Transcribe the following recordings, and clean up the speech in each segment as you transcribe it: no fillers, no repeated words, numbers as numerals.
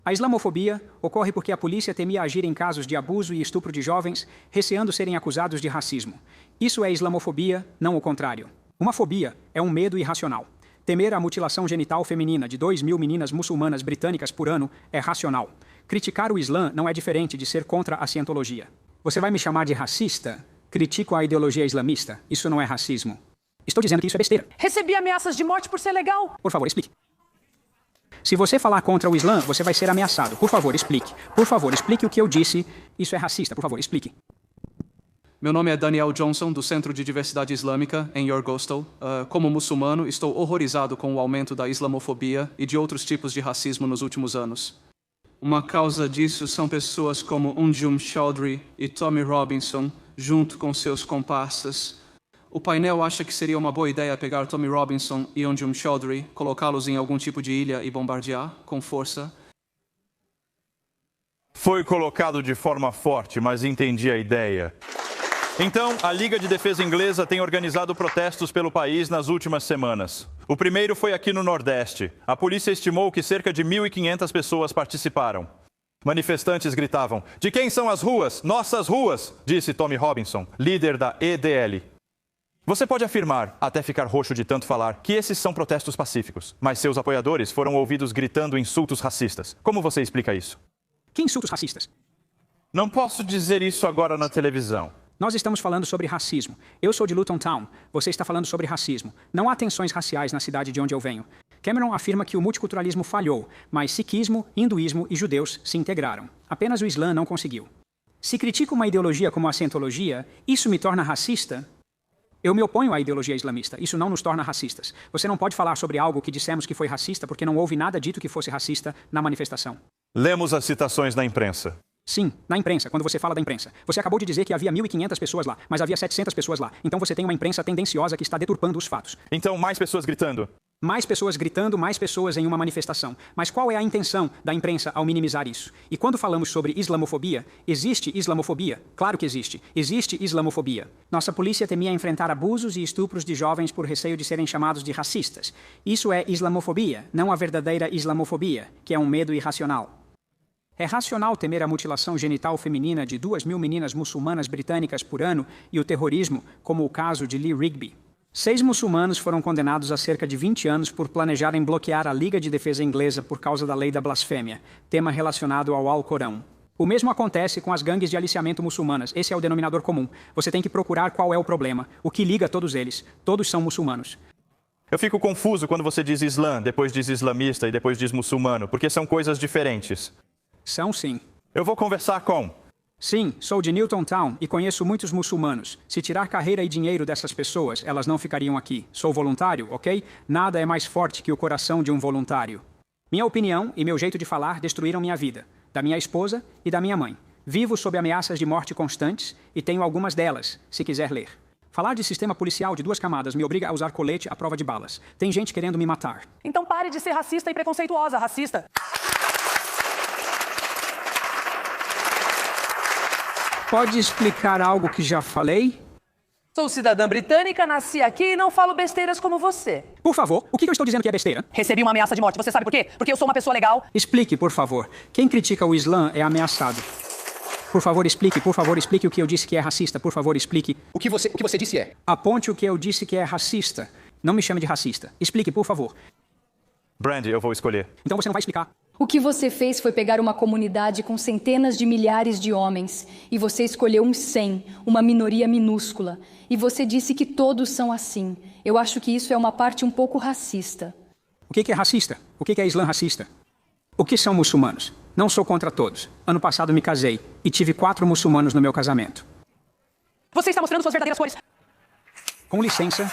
A islamofobia ocorre porque a polícia temia agir em casos de abuso e estupro de jovens, receando serem acusados de racismo. Isso é islamofobia, não o contrário. Uma fobia é um medo irracional. Temer a mutilação genital feminina de 2.000 meninas muçulmanas britânicas por ano é racional. Criticar o Islã não é diferente de ser contra a cientologia. Você vai me chamar de racista? Critico a ideologia islamista. Isso não é racismo. Estou dizendo que isso é besteira. Recebi ameaças de morte por ser legal. Por favor, explique. Se você falar contra o Islã, você vai ser ameaçado. Por favor, explique. Por favor, explique o que eu disse. Isso é racista. Por favor, explique. Meu nome é Daniel Johnson, do Centro de Diversidade Islâmica, em Yorkshire. Como muçulmano, estou horrorizado com o aumento da islamofobia e de outros tipos de racismo nos últimos anos. Uma causa disso são pessoas como Anjum Choudary e Tommy Robinson, junto com seus comparsas. O painel acha que seria uma boa ideia pegar Tommy Robinson e Anjum Choudary, colocá-los em algum tipo de ilha e bombardear, com força. Foi colocado de forma forte, mas entendi a ideia. Então, a Liga de Defesa Inglesa tem organizado protestos pelo país nas últimas semanas. O primeiro foi aqui no Nordeste. A polícia estimou que cerca de 1.500 pessoas participaram. Manifestantes gritavam: "De quem são as ruas? Nossas ruas!", disse Tommy Robinson, líder da EDL. Você pode afirmar, até ficar roxo de tanto falar, que esses são protestos pacíficos, mas seus apoiadores foram ouvidos gritando insultos racistas. Como você explica isso? Que insultos racistas? Não posso dizer isso agora na televisão. Nós estamos falando sobre racismo. Eu sou de Luton Town. Você está falando sobre racismo. Não há tensões raciais na cidade de onde eu venho. Cameron afirma que o multiculturalismo falhou, mas sikhismo, hinduísmo e judeus se integraram. Apenas o Islã não conseguiu. Se critico uma ideologia como a cientologia, isso me torna racista? Eu me oponho à ideologia islamista. Isso não nos torna racistas. Você não pode falar sobre algo que dissemos que foi racista porque não houve nada dito que fosse racista na manifestação. Lemos as citações na imprensa. Sim, na imprensa, quando você fala da imprensa. Você acabou de dizer que havia 1.500 pessoas lá, mas havia 700 pessoas lá. Então você tem uma imprensa tendenciosa que está deturpando os fatos. Então, mais pessoas gritando. Mais pessoas gritando, mais pessoas em uma manifestação. Mas qual é a intenção da imprensa ao minimizar isso? E quando falamos sobre islamofobia, existe islamofobia? Claro que existe. Existe islamofobia. Nossa polícia temia enfrentar abusos e estupros de jovens por receio de serem chamados de racistas. Isso é islamofobia, não a verdadeira islamofobia, que é um medo irracional. É racional temer a mutilação genital feminina de 2.000 meninas muçulmanas britânicas por ano e o terrorismo, como o caso de Lee Rigby. 6 muçulmanos foram condenados a cerca de 20 anos por planejarem bloquear a Liga de Defesa Inglesa por causa da lei da blasfêmia, tema relacionado ao Alcorão. O mesmo acontece com as gangues de aliciamento muçulmanas. Esse é o denominador comum. Você tem que procurar qual é o problema. O que liga todos eles? Todos são muçulmanos. Eu fico confuso quando você diz Islã, depois diz islamista e depois diz muçulmano, porque são coisas diferentes. São sim. Eu vou conversar com... Sim, sou de Newton Town e conheço muitos muçulmanos. Se tirar carreira e dinheiro dessas pessoas, elas não ficariam aqui. Sou voluntário, ok? Nada é mais forte que o coração de um voluntário. Minha opinião e meu jeito de falar destruíram minha vida, da minha esposa e da minha mãe. Vivo sob ameaças de morte constantes e tenho algumas delas, se quiser ler. Falar de sistema policial de 2 camadas me obriga a usar colete à prova de balas. Tem gente querendo me matar. Então pare de ser racista e preconceituosa, racista. Pode explicar algo que já falei? Sou cidadã britânica, nasci aqui e não falo besteiras como você. Por favor, o que eu estou dizendo que é besteira? Recebi uma ameaça de morte. Você sabe por quê? Porque eu sou uma pessoa legal. Explique, por favor. Quem critica o Islã é ameaçado. Por favor, explique o que eu disse que é racista. Por favor, explique. O que você disse é? Aponte o que eu disse que é racista. Não me chame de racista. Explique, por favor. Brandy, eu vou escolher. Então você não vai explicar. O que você fez foi pegar uma comunidade com centenas de milhares de homens e você escolheu uns 100, uma minoria minúscula. E você disse que todos são assim. Eu acho que isso é uma parte um pouco racista. O que é racista? O que é Islã racista? O que são muçulmanos? Não sou contra todos. Ano passado me casei e tive 4 muçulmanos no meu casamento. Você está mostrando suas verdadeiras cores. Com licença.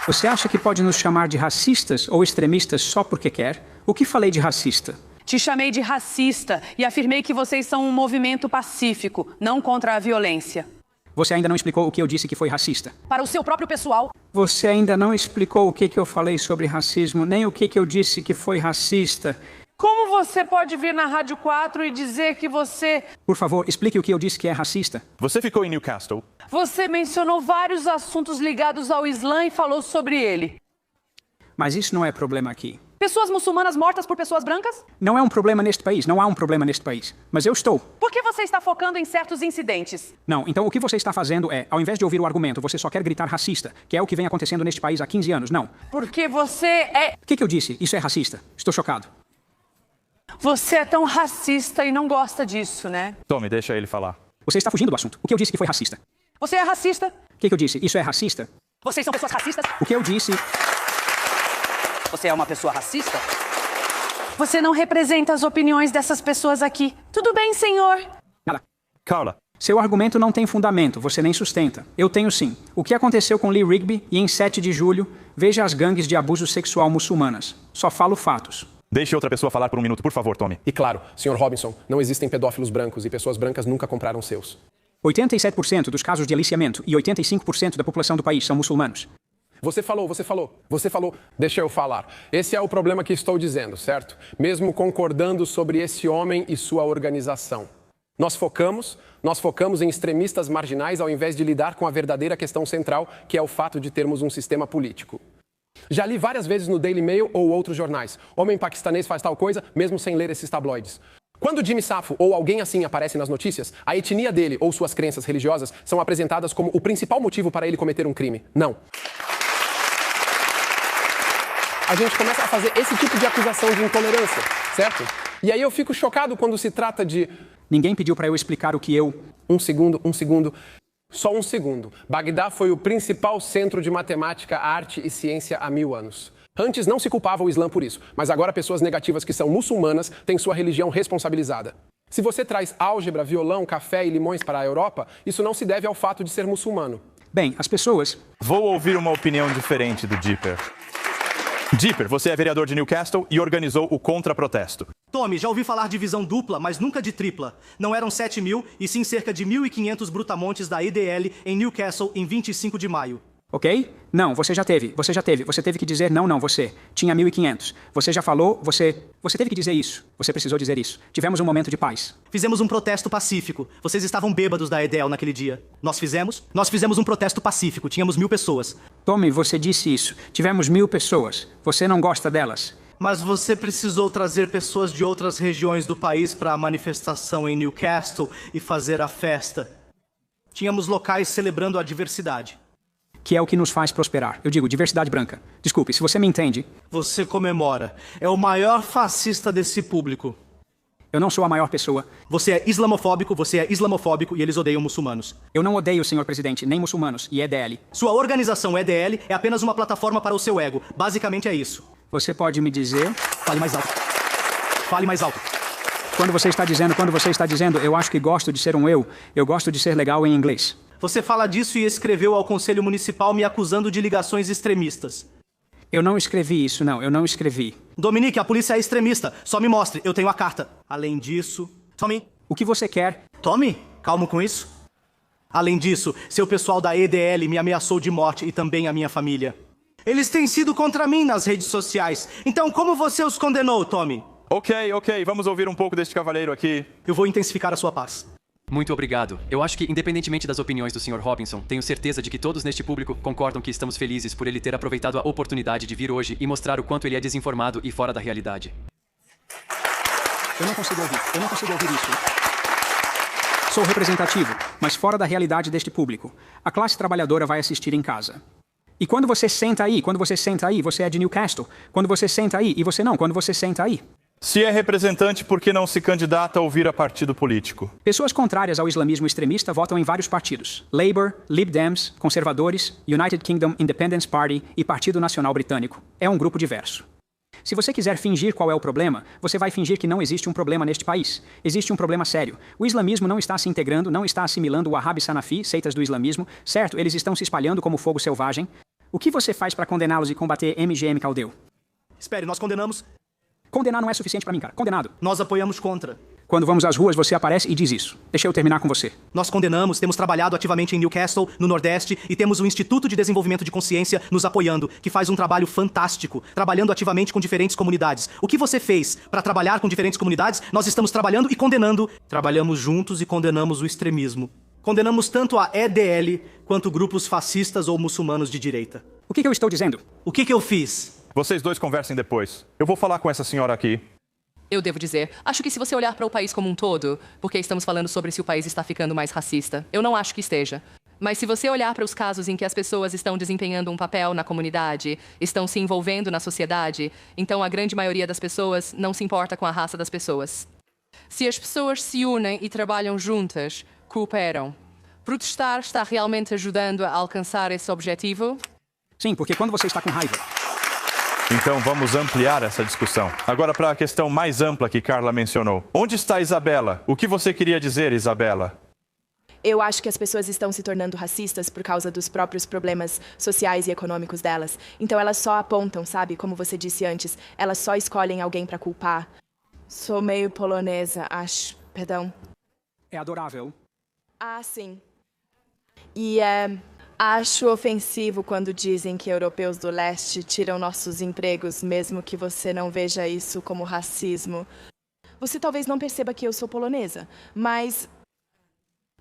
Você acha que pode nos chamar de racistas ou extremistas só porque quer? O que falei de racista? Te chamei de racista e afirmei que vocês são um movimento pacífico, não contra a violência. Você ainda não explicou o que eu disse que foi racista. Para o seu próprio pessoal. Você ainda não explicou o que eu falei sobre racismo, nem o que eu disse que foi racista. Como você pode vir na Rádio 4 e dizer que você... Por favor, explique o que eu disse que é racista. Você ficou em Newcastle. Você mencionou vários assuntos ligados ao Islã e falou sobre ele. Mas isso não é problema aqui. Pessoas muçulmanas mortas por pessoas brancas? Não é um problema neste país, não há um problema neste país. Mas eu estou. Por que você está focando em certos incidentes? Não, então o que você está fazendo é, ao invés de ouvir o argumento, você só quer gritar racista, que é o que vem acontecendo neste país há 15 anos. Não. Porque você é... O que eu disse? Isso é racista. Estou chocado. Você é tão racista e não gosta disso, né? Tommy, deixa ele falar. Você está fugindo do assunto. O que eu disse que foi racista? Você é racista. O que eu disse? Isso é racista? Vocês são pessoas racistas. O que eu disse... Você é uma pessoa racista? Você não representa as opiniões dessas pessoas aqui. Tudo bem, senhor. Nada. Carla, Seu argumento não tem fundamento, você nem sustenta. Eu tenho sim. O que aconteceu com Lee Rigby e em 7 de julho, veja as gangues de abuso sexual muçulmanas. Só falo fatos. deixe outra pessoa falar por um minuto, por favor, Tommy. E claro, Sr. Robinson, não existem pedófilos brancos e pessoas brancas nunca compraram seus. 87% dos casos de aliciamento e 85% da população do país são muçulmanos. Você falou. Deixa eu falar. Esse é o problema que estou dizendo, certo? Mesmo concordando sobre esse homem e sua organização. Nós focamos em extremistas marginais ao invés de lidar com a verdadeira questão central, que é o fato de termos um sistema político. Já li várias vezes no Daily Mail ou outros jornais. Homem paquistanês faz tal coisa, mesmo sem ler esses tabloides. Quando Jimmy Safo ou alguém assim aparece nas notícias, a etnia dele ou suas crenças religiosas são apresentadas como o principal motivo para ele cometer um crime. Não. A gente começa a fazer esse tipo de acusação de intolerância, certo? E aí eu fico chocado quando se trata de... Ninguém pediu para eu explicar o que eu... Um segundo. Só um segundo. Bagdá foi o principal centro de matemática, arte e ciência há 1000 anos. Antes não se culpava o Islã por isso, mas agora pessoas negativas que são muçulmanas têm sua religião responsabilizada. Se você traz álgebra, violão, café e limões para a Europa, isso não se deve ao fato de ser muçulmano. Bem, as pessoas... Vou ouvir uma opinião diferente do Dipper. Dipper, você é vereador de Newcastle e organizou o contra-protesto. Tommy, já ouvi falar de visão dupla, mas nunca de tripla. Não eram 7.000, e sim cerca de 1.500 brutamontes da EDL em Newcastle em 25 de maio. Ok? Não, você já teve. Você teve que dizer não, você. Tinha 1.500. Você já falou, você teve que dizer isso. Você precisou dizer isso. Tivemos um momento de paz. Fizemos um protesto pacífico. Vocês estavam bêbados da EDL naquele dia. Nós fizemos um protesto pacífico. Tínhamos 1.000 pessoas. Tommy, você disse isso. Tivemos 1.000 pessoas. Você não gosta delas. Mas você precisou trazer pessoas de outras regiões do país para a manifestação em Newcastle e fazer a festa. Tínhamos locais celebrando a diversidade. Que é o que nos faz prosperar. Eu digo, diversidade branca. Desculpe, se você me entende... Você comemora. É o maior fascista desse público. Eu não sou a maior pessoa. Você é islamofóbico e eles odeiam muçulmanos. Eu não odeio, senhor presidente, nem muçulmanos e EDL. Sua organização EDL é apenas uma plataforma para o seu ego. Basicamente é isso. Você pode me dizer... Fale mais alto. Fale mais alto. Quando você está dizendo, eu acho que gosto de ser um eu gosto de ser legal em inglês. Você fala disso e escreveu ao Conselho Municipal me acusando de ligações extremistas. Eu não escrevi isso, não. Eu não escrevi. Dominique, a polícia é extremista. Só me mostre, eu tenho a carta. Além disso... Tommy? O que você quer? Tommy, calmo com isso. Além disso, seu pessoal da EDL me ameaçou de morte e também a minha família. Eles têm sido contra mim nas redes sociais. Então, como você os condenou, Tommy? Ok. Vamos ouvir um pouco deste cavalheiro aqui. Eu vou intensificar a sua paz. Muito obrigado. Eu acho que, independentemente das opiniões do Sr. Robinson, tenho certeza de que todos neste público concordam que estamos felizes por ele ter aproveitado a oportunidade de vir hoje e mostrar o quanto ele é desinformado e fora da realidade. Eu não consigo ouvir isso. Sou representativo, mas fora da realidade deste público. A classe trabalhadora vai assistir em casa. E quando você senta aí, você é de Newcastle. Quando você senta aí, e você não, quando você senta aí. Se é representante, por que não se candidata a ouvir a partido político? Pessoas contrárias ao islamismo extremista votam em vários partidos. Labour, Lib Dems, Conservadores, United Kingdom Independence Party e Partido Nacional Britânico. É um grupo diverso. Se você quiser fingir qual é o problema, você vai fingir que não existe um problema neste país. Existe um problema sério. O islamismo não está se integrando, não está assimilando o Wahhabi Sanafi, seitas do islamismo. Certo, eles estão se espalhando como fogo selvagem. O que você faz para condená-los e combater MGM Caldeu? Espere, nós condenamos... Condenar não é suficiente para mim, cara. Condenado. Nós apoiamos contra. Quando vamos às ruas, você aparece e diz isso. Deixa eu terminar com você. Nós condenamos, temos trabalhado ativamente em Newcastle, no Nordeste, e temos o Instituto de Desenvolvimento de Consciência nos apoiando, que faz um trabalho fantástico, trabalhando ativamente com diferentes comunidades. O que você fez para trabalhar com diferentes comunidades, nós estamos trabalhando e condenando. Trabalhamos juntos e condenamos o extremismo. Condenamos tanto a EDL quanto grupos fascistas ou muçulmanos de direita. O que eu estou dizendo? O que eu fiz? Vocês dois conversem depois. Eu vou falar com essa senhora aqui. Eu devo dizer, acho que se você olhar para o país como um todo, porque estamos falando sobre se o país está ficando mais racista, eu não acho que esteja. Mas se você olhar para os casos em que as pessoas estão desempenhando um papel na comunidade, estão se envolvendo na sociedade, então a grande maioria das pessoas não se importa com a raça das pessoas. Se as pessoas se unem e trabalham juntas, cooperam, protestar está realmente ajudando a alcançar esse objetivo? Sim, porque quando você está com raiva... Então vamos ampliar essa discussão. Agora para a questão mais ampla que Carla mencionou. Onde está Isabela? O que você queria dizer, Isabela? Eu acho que as pessoas estão se tornando racistas por causa dos próprios problemas sociais e econômicos delas. Então elas só apontam, sabe? Como você disse antes, elas só escolhem alguém para culpar. Sou meio polonesa, acho. Perdão. É adorável. Ah, sim. E acho ofensivo quando dizem que europeus do leste tiram nossos empregos, mesmo que você não veja isso como racismo. Você talvez não perceba que eu sou polonesa, mas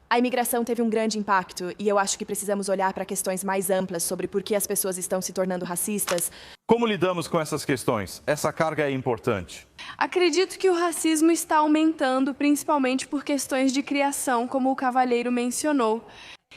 a imigração teve um grande impacto e eu acho que precisamos olhar para questões mais amplas sobre por que as pessoas estão se tornando racistas. Como lidamos com essas questões? Essa carga é importante. Acredito que o racismo está aumentando, principalmente por questões de criação, como o cavalheiro mencionou.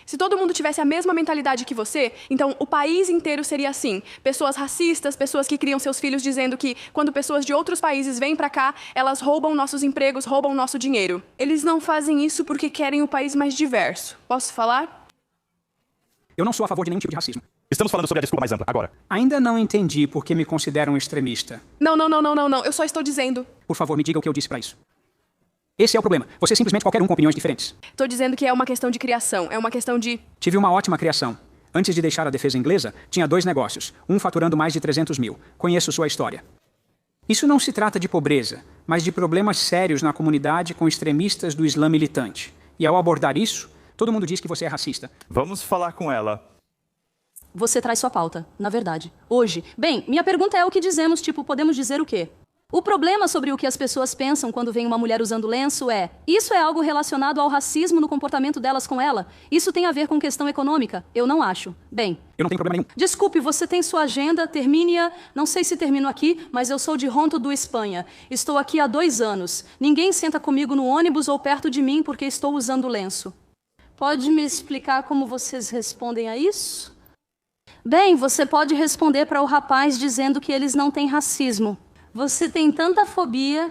Se todo mundo tivesse a mesma mentalidade que você, então o país inteiro seria assim. Pessoas racistas, pessoas que criam seus filhos dizendo que quando pessoas de outros países vêm pra cá, elas roubam nossos empregos, roubam nosso dinheiro. Eles não fazem isso porque querem o país mais diverso. Posso falar? Eu não sou a favor de nenhum tipo de racismo. Estamos falando sobre a desculpa mais ampla, agora. Ainda não entendi por que me considero um extremista. Não. Eu só estou dizendo. Por favor, me diga o que eu disse para isso. Esse é o problema. Você é simplesmente qualquer um com opiniões diferentes. Estou dizendo que é uma questão de criação, é uma questão de... Tive uma ótima criação. Antes de deixar a defesa inglesa, tinha 2 negócios, um faturando mais de 300 mil. Conheço sua história. Isso não se trata de pobreza, mas de problemas sérios na comunidade com extremistas do Islã militante. E ao abordar isso, todo mundo diz que você é racista. Vamos falar com ela. Você traz sua pauta, na verdade. Hoje. Bem, minha pergunta é o que dizemos, tipo, podemos dizer o quê? O problema sobre o que as pessoas pensam quando vem uma mulher usando lenço é: isso é algo relacionado ao racismo no comportamento delas com ela? Isso tem a ver com questão econômica? Eu não acho. Bem... Eu não tenho problema nenhum. Desculpe, você tem sua agenda, termine-a. Não sei se termino aqui, mas eu sou de Ronto do Espanha. Estou aqui há 2 anos. Ninguém senta comigo no ônibus ou perto de mim porque estou usando lenço. Pode me explicar como vocês respondem a isso? Bem, você pode responder para o rapaz dizendo que eles não têm racismo. Você tem tanta fobia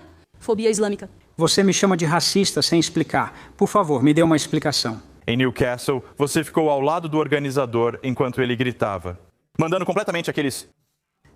islâmica. Você me chama de racista sem explicar. Por favor, me dê uma explicação. Em Newcastle, você ficou ao lado do organizador enquanto ele gritava, mandando completamente aqueles...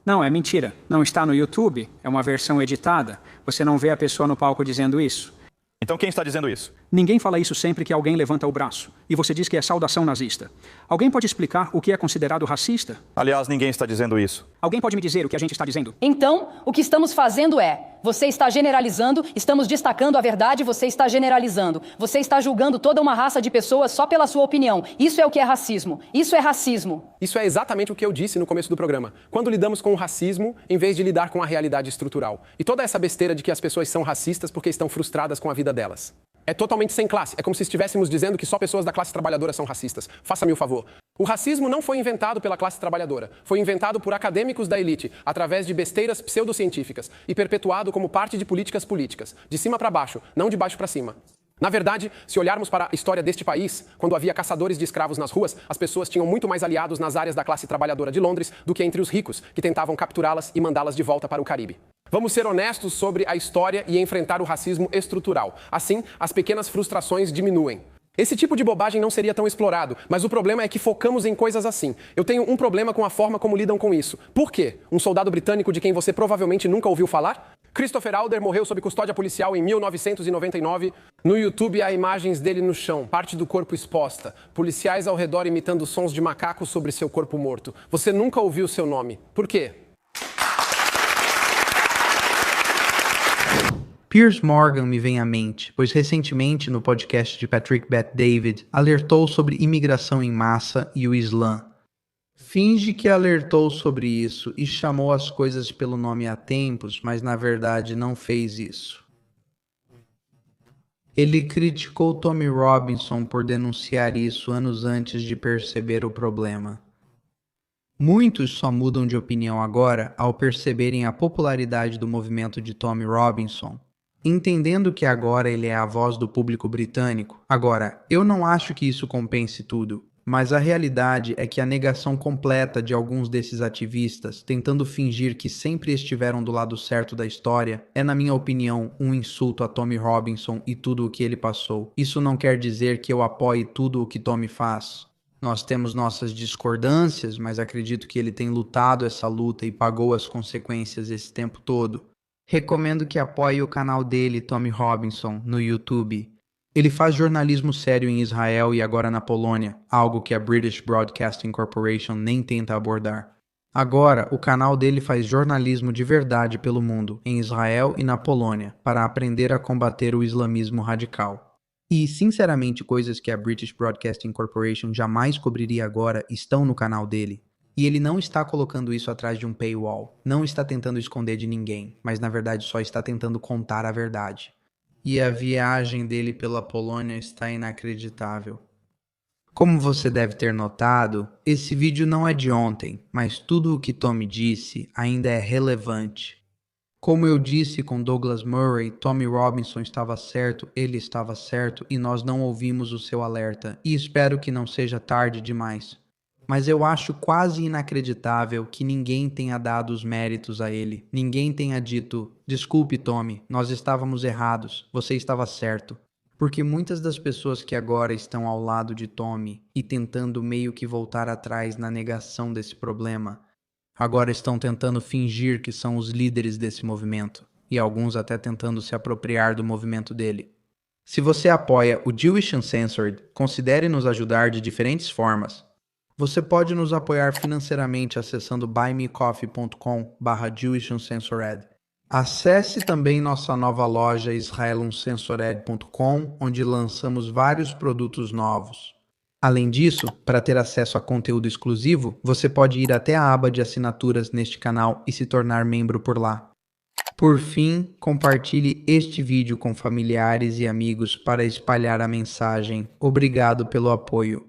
Não, é mentira. Não está no YouTube. É uma versão editada. Você não vê a pessoa no palco dizendo isso. Então quem está dizendo isso? Ninguém fala isso sempre que alguém levanta o braço. E você diz que é saudação nazista. Alguém pode explicar o que é considerado racista? Aliás, ninguém está dizendo isso. Alguém pode me dizer o que a gente está dizendo? Então, o que estamos fazendo é... Você está generalizando, estamos destacando a verdade, você está generalizando. Você está julgando toda uma raça de pessoas só pela sua opinião. Isso é o que é racismo. Isso é racismo. Isso é exatamente o que eu disse no começo do programa. Quando lidamos com o racismo, em vez de lidar com a realidade estrutural. E toda essa besteira de que as pessoas são racistas porque estão frustradas com a vida delas. É totalmente sem classe. É como se estivéssemos dizendo que só pessoas da classe trabalhadora são racistas. Faça-me o favor. O racismo não foi inventado pela classe trabalhadora. Foi inventado por acadêmicos da elite, através de besteiras pseudocientíficas, e perpetuado como parte de políticas políticas. De cima para baixo, não de baixo para cima. Na verdade, se olharmos para a história deste país, quando havia caçadores de escravos nas ruas, as pessoas tinham muito mais aliados nas áreas da classe trabalhadora de Londres do que entre os ricos, que tentavam capturá-las e mandá-las de volta para o Caribe. Vamos ser honestos sobre a história e enfrentar o racismo estrutural. Assim, as pequenas frustrações diminuem. Esse tipo de bobagem não seria tão explorado, mas o problema é que focamos em coisas assim. Eu tenho um problema com a forma como lidam com isso. Por quê? Um soldado britânico de quem você provavelmente nunca ouviu falar? Christopher Alder morreu sob custódia policial em 1999. No YouTube há imagens dele no chão, parte do corpo exposta. Policiais ao redor imitando sons de macaco sobre seu corpo morto. Você nunca ouviu seu nome. Por quê? Piers Morgan me vem à mente, pois recentemente no podcast de Patrick Bet-David alertou sobre imigração em massa e o Islã. Finge que alertou sobre isso e chamou as coisas pelo nome há tempos, mas na verdade não fez isso. Ele criticou Tommy Robinson por denunciar isso anos antes de perceber o problema. Muitos só mudam de opinião agora ao perceberem a popularidade do movimento de Tommy Robinson, entendendo que agora ele é a voz do público britânico. Agora, eu não acho que isso compense tudo, mas a realidade é que a negação completa de alguns desses ativistas, tentando fingir que sempre estiveram do lado certo da história, é, na minha opinião, um insulto a Tommy Robinson e tudo o que ele passou. Isso não quer dizer que eu apoie tudo o que Tommy faz. Nós temos nossas discordâncias, mas acredito que ele tem lutado essa luta e pagou as consequências esse tempo todo. Recomendo que apoie o canal dele, Tommy Robinson, no YouTube. Ele faz jornalismo sério em Israel e agora na Polônia, algo que a British Broadcasting Corporation nem tenta abordar. Agora, o canal dele faz jornalismo de verdade pelo mundo, em Israel e na Polônia, para aprender a combater o islamismo radical. E, sinceramente, coisas que a British Broadcasting Corporation jamais cobriria agora estão no canal dele. E ele não está colocando isso atrás de um paywall, não está tentando esconder de ninguém, mas na verdade só está tentando contar a verdade. E a viagem dele pela Polônia está inacreditável. Como você deve ter notado, esse vídeo não é de ontem, mas tudo o que Tommy disse ainda é relevante. Como eu disse com Douglas Murray, Tommy Robinson estava certo, ele estava certo e nós não ouvimos o seu alerta, e espero que não seja tarde demais. Mas eu acho quase inacreditável que ninguém tenha dado os méritos a ele. Ninguém tenha dito, desculpe Tommy, nós estávamos errados, você estava certo. Porque muitas das pessoas que agora estão ao lado de Tommy e tentando meio que voltar atrás na negação desse problema, agora estão tentando fingir que são os líderes desse movimento, e alguns até tentando se apropriar do movimento dele. Se você apoia o Jewish Uncensored, considere nos ajudar de diferentes formas. Você pode nos apoiar financeiramente acessando buymecoffee.com/JewishUncensored. Acesse também nossa nova loja israeluncensored.com, onde lançamos vários produtos novos. Além disso, para ter acesso a conteúdo exclusivo, você pode ir até a aba de assinaturas neste canal e se tornar membro por lá. Por fim, compartilhe este vídeo com familiares e amigos para espalhar a mensagem. Obrigado pelo apoio.